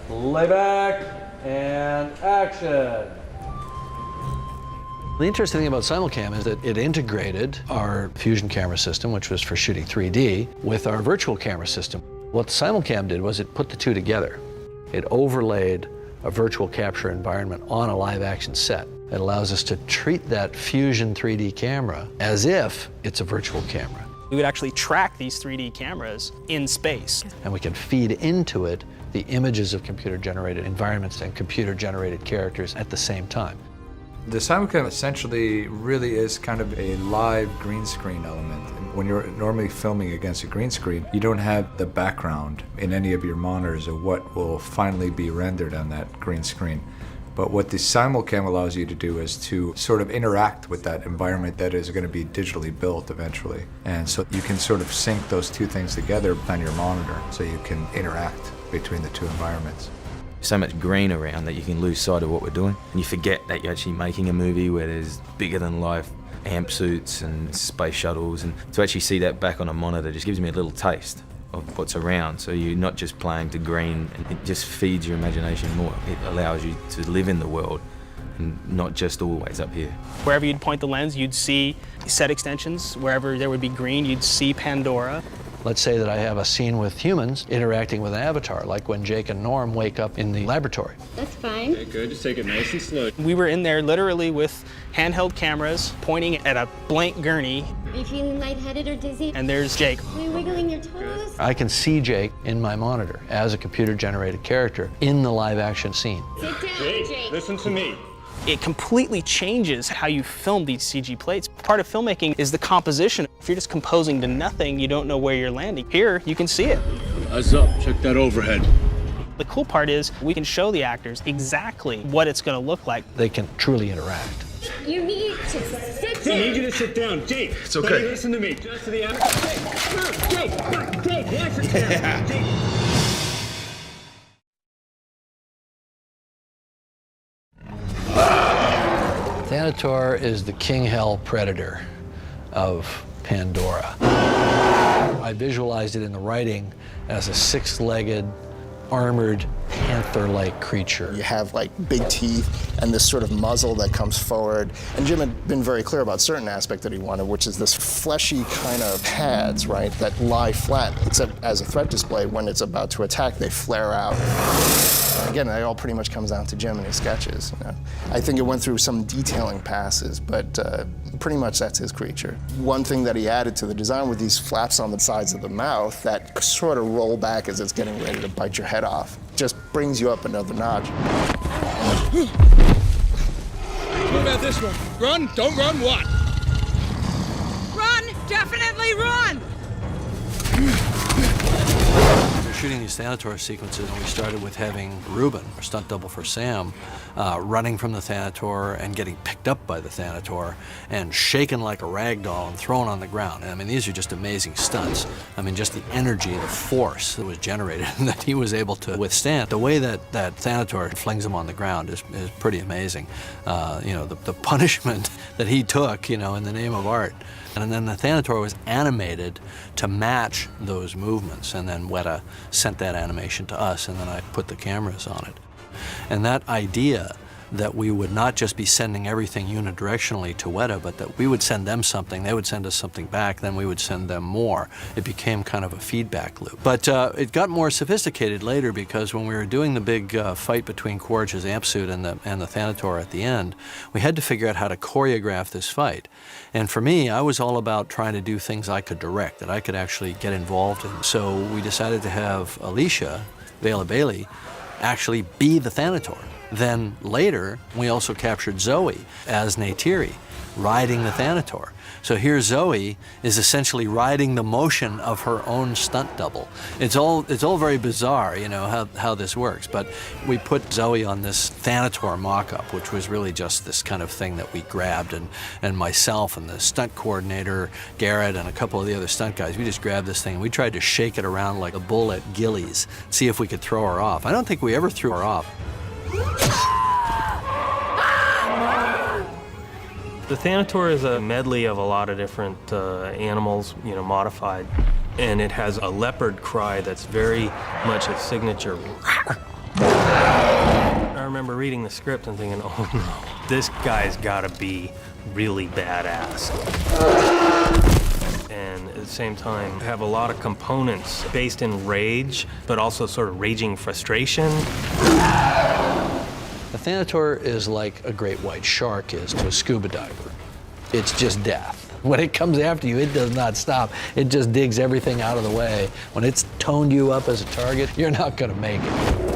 Lay back and action. The interesting thing about Simulcam is that it integrated our Fusion camera system, which was for shooting 3D, with our virtual camera system. What Simulcam did was it put the two together. It overlaid a virtual capture environment on a live action set. It allows us to treat that Fusion 3D camera as if it's a virtual camera. We would actually track these 3D cameras in space. And we can feed into it the images of computer-generated environments and computer-generated characters at the same time. The Simulcam essentially really is kind of a live green screen element. When you're normally filming against a green screen, you don't have the background in any of your monitors of what will finally be rendered on that green screen. But what the Simulcam allows you to do is to sort of interact with that environment that is going to be digitally built eventually. And so you can sort of sync those two things together on your monitor so you can interact between the two environments. So much green around that you can lose sight of what we're doing. And you forget that you're actually making a movie where there's bigger than life amp suits and space shuttles. And to actually see that back on a monitor just gives me a little taste of what's around. So you're not just playing to green, and it just feeds your imagination more. It allows you to live in the world and not just always up here. Wherever you'd point the lens, you'd see set extensions. Wherever there would be green, you'd see Pandora. Let's say that I have a scene with humans interacting with an avatar, like when Jake and Norm wake up in the laboratory. That's fine. Okay, good. Just take it nice and slow. We were in there literally with handheld cameras pointing at a blank gurney. Are you feeling lightheaded or dizzy? And there's Jake. Are you wiggling your toes? I can see Jake in my monitor as a computer-generated character in the live-action scene. Sit down, Jake. Listen to me. It completely changes how you film these CG plates. Part of filmmaking is the composition. If you're just composing to nothing, you don't know where you're landing. Here, you can see it. Eyes up. Check that overhead. The cool part is we can show the actors exactly what it's going to look like. They can truly interact. You need to sit down. I need you to sit down. Jake, it's okay. Buddy, listen to me. Just to the end. Jake, come on, Jake, watch it down. Jake. Thanator is the king hell predator of Pandora. I visualized it in the writing as a six-legged, armored, panther-like creature. You have like big teeth and this sort of muzzle that comes forward. And Jim had been very clear about certain aspect that he wanted, which is this fleshy kind of pads, right, that lie flat, except as a threat display, when it's about to attack, they flare out. Again, that all pretty much comes down to Jim and his sketches. You know? I think it went through some detailing passes, but pretty much that's his creature. One thing that he added to the design were these flaps on the sides of the mouth that sort of roll back as it's getting ready to bite your head off. Just brings you up another notch. What about this one? Run, don't run, what? Run! Definitely run! We were shooting these Thanator sequences, and we started with having Ruben, our stunt double for Sam, running from the Thanator and getting picked up by the Thanator and shaken like a rag doll and thrown on the ground. And I mean, these are just amazing stunts. I mean, just the energy, the force that was generated and that he was able to withstand. The way that Thanator flings him on the ground is pretty amazing. You know, the punishment that he took, you know, in the name of art. And then the Thanator was animated to match those movements, and then Weta sent that animation to us, and then I put the cameras on it. And that idea that we would not just be sending everything unidirectionally to Weta, but that we would send them something, they would send us something back, then we would send them more. It became kind of a feedback loop. But it got more sophisticated later, because when we were doing the big fight between Quaritch's amp suit and the Thanator at the end, we had to figure out how to choreograph this fight. And for me, I was all about trying to do things I could direct, that I could actually get involved in. So we decided to have Alicia, Vela Bailey, actually be the Thanator. Then later, we also captured Zoe as Neytiri, riding the Thanator. So here Zoe is essentially riding the motion of her own stunt double. It's all very bizarre, you know, how this works. But we put Zoe on this Thanator mock-up, which was really just this kind of thing that we grabbed, and myself and the stunt coordinator, Garrett, and a couple of the other stunt guys, we just grabbed this thing and we tried to shake it around like a bull at Gillies, see if we could throw her off. I don't think we ever threw her off. The Thanator is a medley of a lot of different animals, you know, modified. And it has a leopard cry that's very much a signature. I remember reading the script and thinking, oh no, this guy's gotta be really badass. And at the same time, have a lot of components based in rage, but also sort of raging frustration. The Thanator is like a great white shark is to a scuba diver. It's just death. When it comes after you, it does not stop. It just digs everything out of the way. When it's toned you up as a target, you're not gonna make it.